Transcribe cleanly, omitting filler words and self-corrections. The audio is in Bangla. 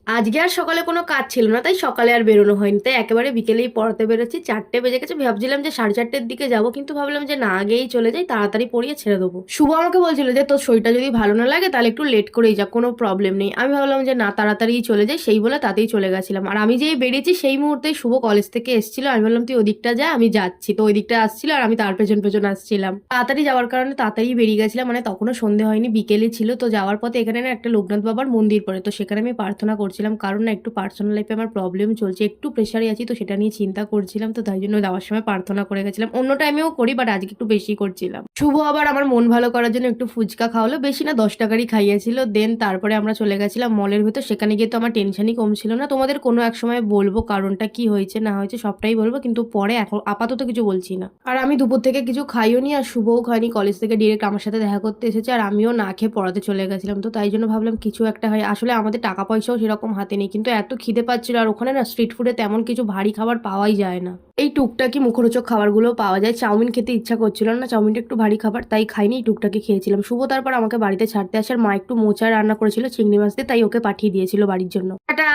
আজকে আর সকালে কোনো কাজ ছিল না, তাই সকালে আর বেরোনো হয়নি, তাই একেবারে বিকেলেই পড়াতে বেরোচ্ছি। 4টে বেজে গেছে, ভাবছিলাম যে 4:30-র দিকে যাবো, কিন্তু ভাবলাম যে না, আগেই চলে যাই, তাড়াতাড়ি পড়িয়ে ছেড়ে দেবো। শুভ আমাকে বলছিল যে তোর শরীরটা যদি ভালো না লাগে তাহলে একটু লেট করেই যা, কোনো প্রবলেম নেই। আমি ভাবলাম যে না, তাড়াতাড়ি চলে যাই, সেই বলে তাতেই চলে গেছিলাম। আর আমি যেই বেরিয়েছি সেই মুহূর্তেই শুভ কলেজ থেকে এসেছিল। আমি বললাম তুই ওদিকটা যা, আমি যাচ্ছি। তো ওই দিকটা আসছিল আর আমি তার পেছন পেছন আসছিলাম। তাড়াতাড়ি যাওয়ার কারণে তাড়াতাড়ি বেরিয়ে গেছিলাম, মানে তখনও সন্ধে হয়নি, বিকেলই ছিল। তো যাওয়ার পথে এখানে না একটা লোকনাথ বাবার মন্দির পড়ে, তো সেখানে আমি প্রার্থনা করছিলাম, কারণ না একটু পার্সোনাল লাইফে আমার প্রবলেম চলছে, একটু প্রেশারে আছি, তো সেটা নিয়ে চিন্তা করছিলাম। তো তাই জন্য যাওয়ার সময় প্রার্থনা করে গেছিলাম। অন্য টাইমেও করি, বাট আজকে একটু বেশি করছিলাম। শুভ আবার আমার মন ভালো করার জন্য একটু ফুচকা খাওয়ালো, বেশি না 10 টাকারই খাইয়েছিল। দেন তারপরে আমরা চলে গেছিলাম মলের ভেতর। সেখানে গিয়ে তো আমার টেনশনই কমছিল না। তোমাদের কোনো এক সময় বলবো কারণটা কি হয়েছে না হয়েছে, সবটাই বলবো, কিন্তু পরে এখন আপাতত কিছু বলছি না। আর আমি দুপুর থেকে কিছু খাইও নি, আর শুভও খাইনি। কলেজ থেকে ডিরেক্ট আমার সাথে দেখা করতে এসেছে, আর আমিও না খেয়ে পড়াতে চলে গেছিলাম। তো তাই জন্য ভাবলাম কিছু একটা হয়। আসলে আমাদের টাকা পয়সাও সেরকম হাতে নেই, কিন্তু এত খিদে পাচ্ছিল। আর ওখানে না স্ট্রিট ফুডে তেমন কিছু ভারী খাবার পাওয়াই যায় না, এই টুকটাকি মুখরোচক খাবারগুলো পাওয়া যায়। চাউমিন খেতে ইচ্ছা করছিল না, চাউমিনটা একটু ভারী খাবার, তাই খাইনি, এই টুকটাকি খেয়েছিলাম। শুভ তারপর আমাকে বাড়িতে ছাড়তে আসার, মা একটু মোচা রান্না করেছিল চিংড়ি মাছ দিয়ে, তাই ওকে পাঠিয়ে দিয়েছিল বাড়ির জন্য। টাটা।